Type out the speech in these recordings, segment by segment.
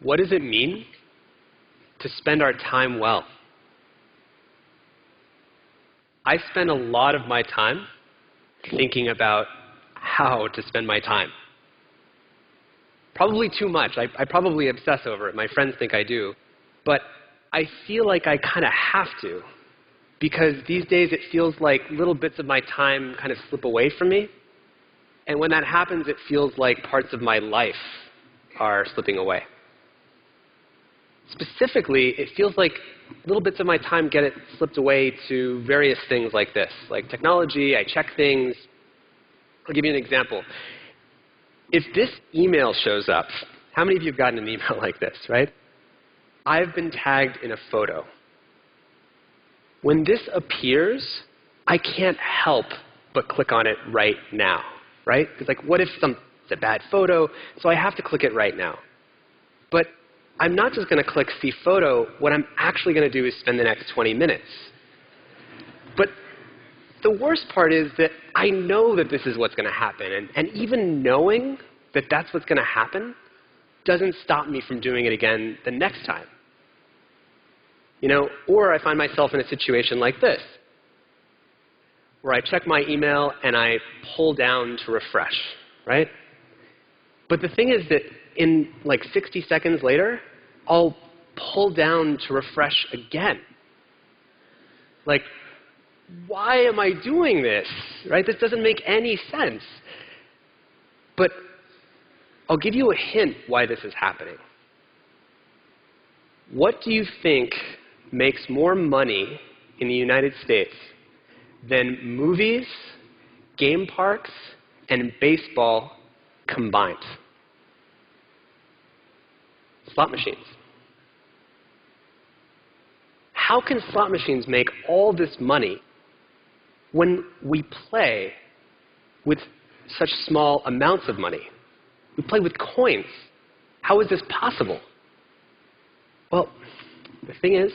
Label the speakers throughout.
Speaker 1: what does it mean to spend our time well? I spend a lot of my time thinking about how to spend my time. Probably too much. I probably obsess over it. My friends think I do. But I feel like I kind of have to, because these days it feels like little bits of my time kind of slip away from me. And when that happens, it feels like parts of my life are slipping away. Specifically, it feels like little bits of my time get slipped away to various things like this, like technology. I check things. I'll give you an example. If this email shows up, how many of you have gotten an email like this, right? I've been tagged in a photo. When this appears, I can't help but click on it right now, right? Because like, what if it's a bad photo? So I have to click it right now. But I'm not just going to click see photo. What I'm actually going to do is spend the next 20 minutes. But the worst part is that I know that this is what's going to happen. And even knowing that that's what's going to happen doesn't stop me from doing it again the next time. You know, or I find myself in a situation like this, where I check my email and I pull down to refresh, right? But the thing is that in like 60 seconds later, I'll pull down to refresh again. Like, why am I doing this, right? This doesn't make any sense. But I'll give you a hint why this is happening. What do you think makes more money in the United States than movies, game parks, and baseball combined? Slot machines. How can slot machines make all this money when we play with such small amounts of money? We play with coins. How is this possible? Well, the thing is,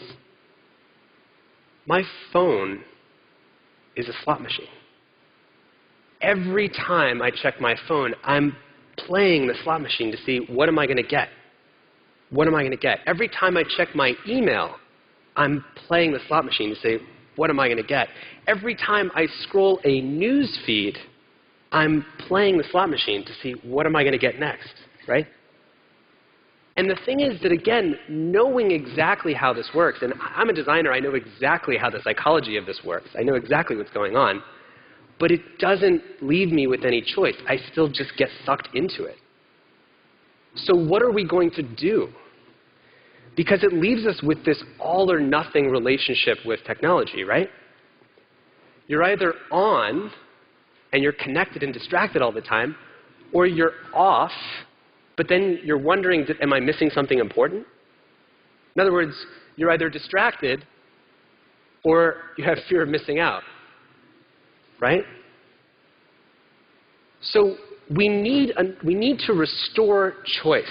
Speaker 1: my phone is a slot machine. Every time I check my phone, I'm playing the slot machine to see what am I going to get. What am I going to get? Every time I check my email, I'm playing the slot machine to say, what am I going to get? Every time I scroll a news feed, I'm playing the slot machine to see what am I going to get next, right? And the thing is that, again, knowing exactly how this works, and I'm a designer, I know exactly how the psychology of this works. I know exactly what's going on. But it doesn't leave me with any choice. I still just get sucked into it. So what are we going to do? Because it leaves us with this all-or-nothing relationship with technology, right? You're either on, and you're connected and distracted all the time, or you're off, but then you're wondering, am I missing something important? In other words, you're either distracted, or you have fear of missing out, right? So we need to restore choice.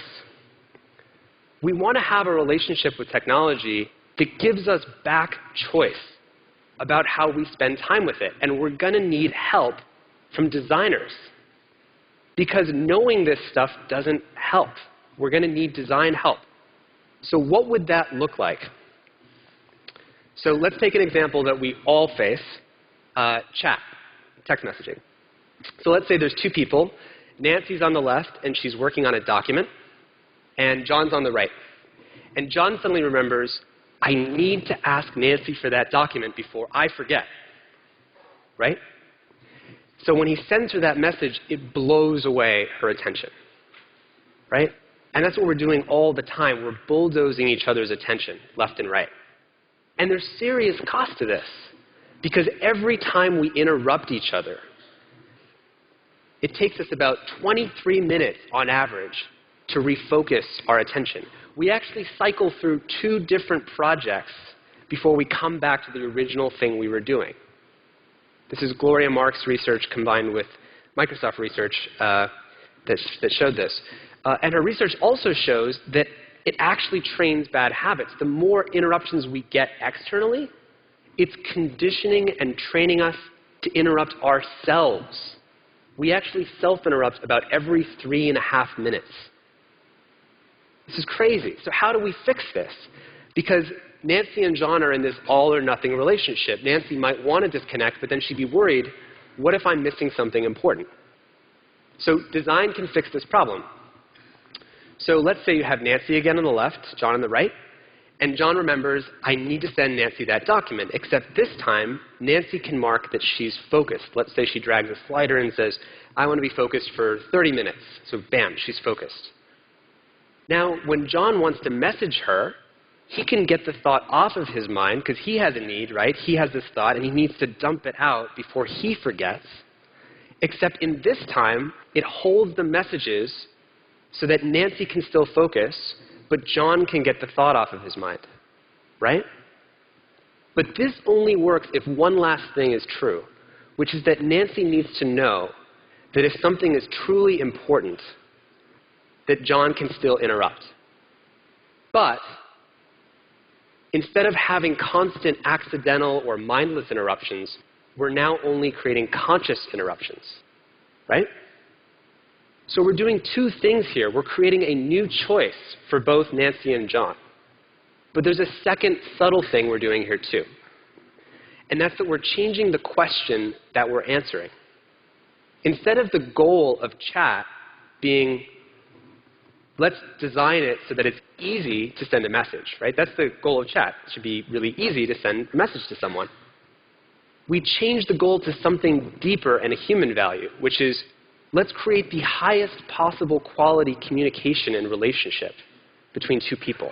Speaker 1: We want to have a relationship with technology that gives us back choice about how we spend time with it. And we're going to need help from designers, because knowing this stuff doesn't help. We're going to need design help. So what would that look like? So let's take an example that we all face, chat, text messaging. So let's say there's two people. Nancy's on the left, and she's working on a document. And John's on the right. And John suddenly remembers, I need to ask Nancy for that document before I forget, right? So when he sends her that message, it blows away her attention, right? And that's what we're doing all the time. We're bulldozing each other's attention left and right. And there's serious cost to this, because every time we interrupt each other, it takes us about 23 minutes on average to refocus our attention. We actually cycle through 2 different projects before we come back to the original thing we were doing. This is Gloria Mark's research combined with Microsoft research that showed this. And her research also shows that it actually trains bad habits. The more interruptions we get externally, it's conditioning and training us to interrupt ourselves. We actually self-interrupt about every 3.5 minutes. This is crazy. So how do we fix this? Because Nancy and John are in this all-or-nothing relationship. Nancy might want to disconnect, but then she'd be worried, what if I'm missing something important? So design can fix this problem. So let's say you have Nancy again on the left, John on the right, and John remembers, I need to send Nancy that document, except this time, Nancy can mark that she's focused. Let's say she drags a slider and says, I want to be focused for 30 minutes. So bam, she's focused. Now, when John wants to message her, he can get the thought off of his mind, because he has a need, right? He has this thought, and he needs to dump it out before he forgets. Except in this time, it holds the messages so that Nancy can still focus, but John can get the thought off of his mind, right? But this only works if one last thing is true, which is that Nancy needs to know that if something is truly important, that John can still interrupt. But instead of having constant accidental or mindless interruptions, we're now only creating conscious interruptions, right? So we're doing two things here. We're creating a new choice for both Nancy and John. But there's a second subtle thing we're doing here too. And that's that we're changing the question that we're answering. Instead of the goal of chat being, let's design it so that it's easy to send a message, right? That's the goal of chat. It should be really easy to send a message to someone. We change the goal to something deeper and a human value, which is, let's create the highest possible quality communication and relationship between two people.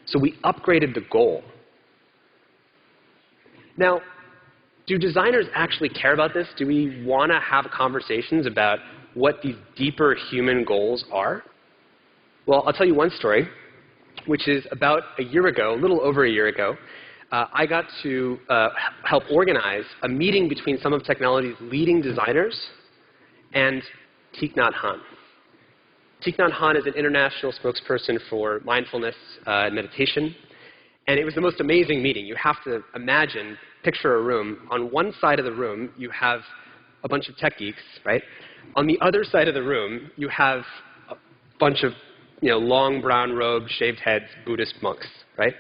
Speaker 1: So we upgraded the goal. Now, do designers actually care about this? Do we want to have conversations about what these deeper human goals are? Well, I'll tell you one story, which is about a year ago, a little over a year ago, I got to help organize a meeting between some of technology's leading designers and Thich Nhat Hanh. Thich Nhat Hanh is an international spokesperson for mindfulness and meditation. And it was the most amazing meeting. You have to imagine, picture a room. On one side of the room, you have a bunch of tech geeks, right? On the other side of the room, you have a bunch of long brown robed, shaved heads, Buddhist monks, right?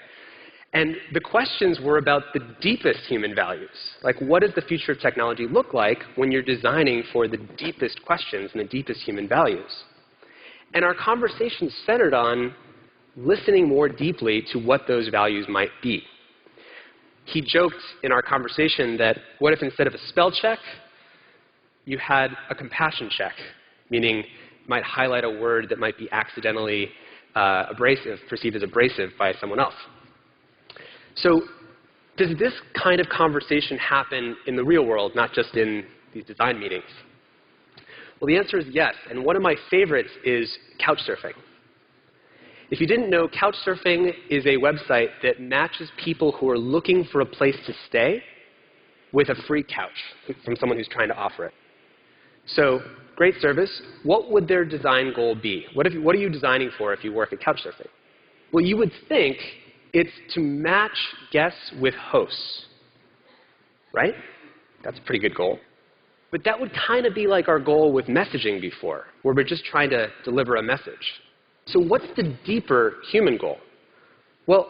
Speaker 1: And the questions were about the deepest human values. Like, what does the future of technology look like when you're designing for the deepest questions and the deepest human values? And our conversation centered on listening more deeply to what those values might be. He joked in our conversation that what if instead of a spell check, you had a compassion check, meaning you might highlight a word that might be accidentally abrasive, perceived as abrasive by someone else. So does this kind of conversation happen in the real world, not just in these design meetings? Well, the answer is yes. And one of my favorites is Couchsurfing. If you didn't know, Couchsurfing is a website that matches people who are looking for a place to stay with a free couch from someone who's trying to offer it. So great service. What would their design goal be? What are you designing for if you work at Couchsurfing? Well, you would think it's to match guests with hosts, right? That's a pretty good goal. But that would kind of be like our goal with messaging before, where we're just trying to deliver a message. So what's the deeper human goal? Well,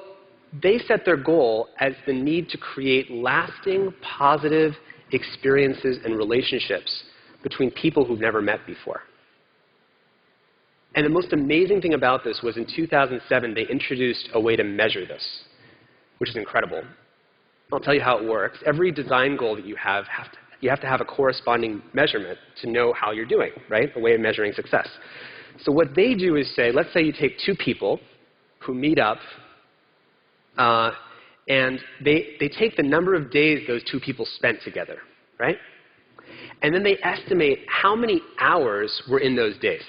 Speaker 1: they set their goal as the need to create lasting, positive experiences and relationships between people who've never met before. And the most amazing thing about this was in 2007, they introduced a way to measure this, which is incredible. I'll tell you how it works. Every design goal that you have to have a corresponding measurement to know how you're doing, right? A way of measuring success. So what they do is say, let's say you take two people who meet up, and they take the number of days those two people spent together, right? And then they estimate how many hours were in those days.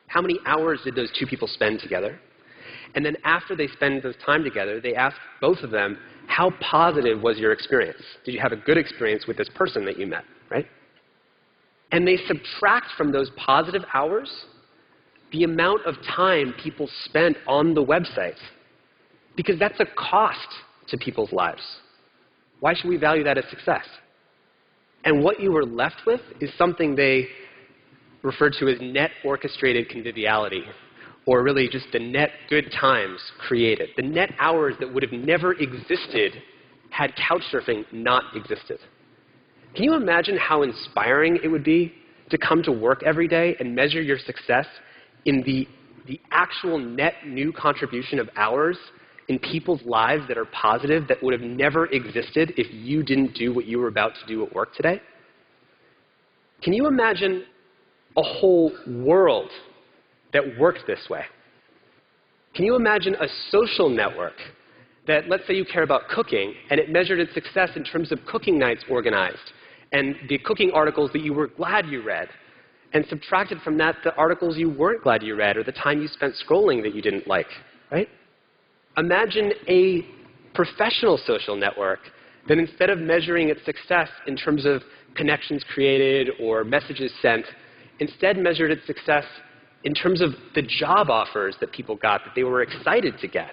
Speaker 1: How many hours did those two people spend together? And then after they spend this time together, they ask both of them, how positive was your experience? Did you have a good experience with this person that you met, right? And they subtract from those positive hours the amount of time people spent on the website, because that's a cost to people's lives. Why should we value that as success? And what you were left with is something they refer to as net orchestrated conviviality, or really just the net good times created, the net hours that would have never existed had Couchsurfing not existed. Can you imagine how inspiring it would be to come to work every day and measure your success in the actual net new contribution of hours in people's lives that are positive, that would have never existed if you didn't do what you were about to do at work today? Can you imagine a whole world that worked this way? Can you imagine a social network that, let's say you care about cooking, and it measured its success in terms of cooking nights organized, and the cooking articles that you were glad you read, and subtracted from that the articles you weren't glad you read, or the time you spent scrolling that you didn't like, right? Imagine a professional social network that, instead of measuring its success in terms of connections created or messages sent, instead measured its success in terms of the job offers that people got that they were excited to get,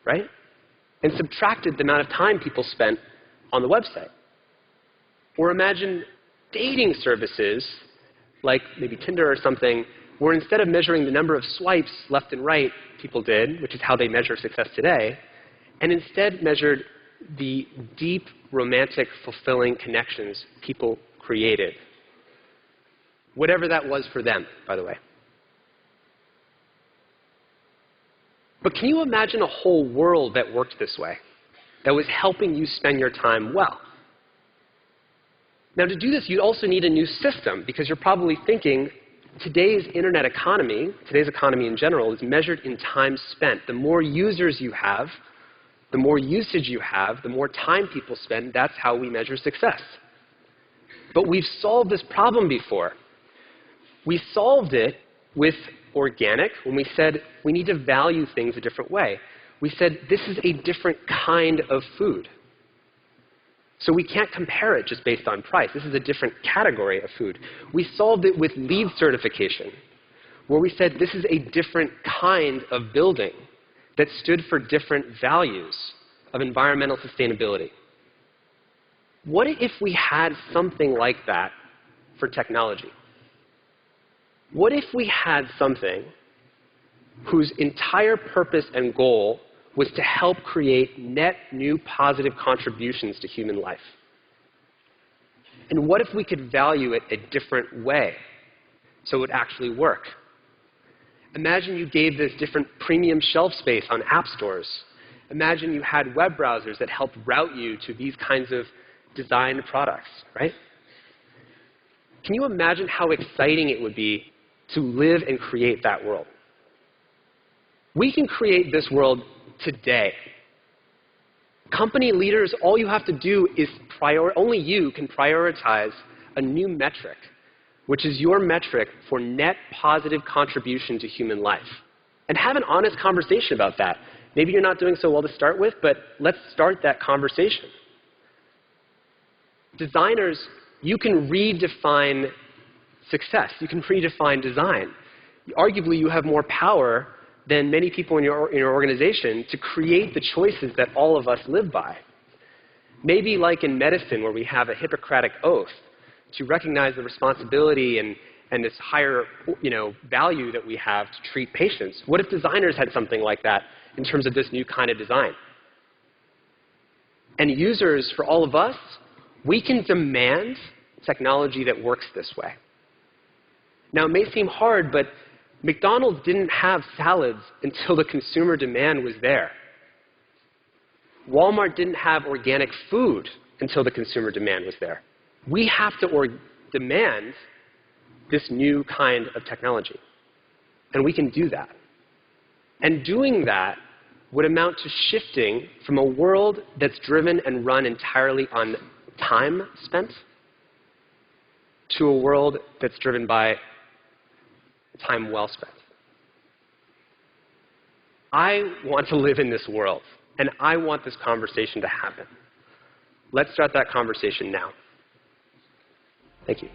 Speaker 1: right? And subtracted the amount of time people spent on the website. Or imagine dating services, like maybe Tinder or something, where instead of measuring the number of swipes left and right people did, which is how they measure success today, and instead measured the deep, romantic, fulfilling connections people created. Whatever that was for them, by the way. But can you imagine a whole world that worked this way, that was helping you spend your time well? Now, to do this, you'd also need a new system, because you're probably thinking, today's internet economy, today's economy in general, is measured in time spent. The more users you have, the more usage you have, the more time people spend, that's how we measure success. But we've solved this problem before. We solved it with organic when we said we need to value things a different way. We said this is a different kind of food. So we can't compare it just based on price. This is a different category of food. We solved it with LEED certification, where we said this is a different kind of building that stood for different values of environmental sustainability. What if we had something like that for technology? What if we had something whose entire purpose and goal was to help create net new positive contributions to human life? And what if we could value it a different way so it would actually work? Imagine you gave this different premium shelf space on app stores. Imagine you had web browsers that helped route you to these kinds of designed products, right? Can you imagine how exciting it would be to live and create that world? We can create this world today. Company leaders, all you have to do is only you can prioritize a new metric, which is your metric for net positive contribution to human life. And have an honest conversation about that. Maybe you're not doing so well to start with, but let's start that conversation. Designers, you can redefine success. You can redefine design. Arguably, you have more power than many people in your organization to create the choices that all of us live by. Maybe like in medicine, where we have a Hippocratic oath to recognize the responsibility and this higher value that we have to treat patients. What if designers had something like that in terms of this new kind of design? And users, for all of us, we can demand technology that works this way. Now, it may seem hard, but McDonald's didn't have salads until the consumer demand was there. Walmart didn't have organic food until the consumer demand was there. We have to demand this new kind of technology. And we can do that. And doing that would amount to shifting from a world that's driven and run entirely on time spent to a world that's driven by time well spent. I want to live in this world, and I want this conversation to happen. Let's start that conversation now. Thank you.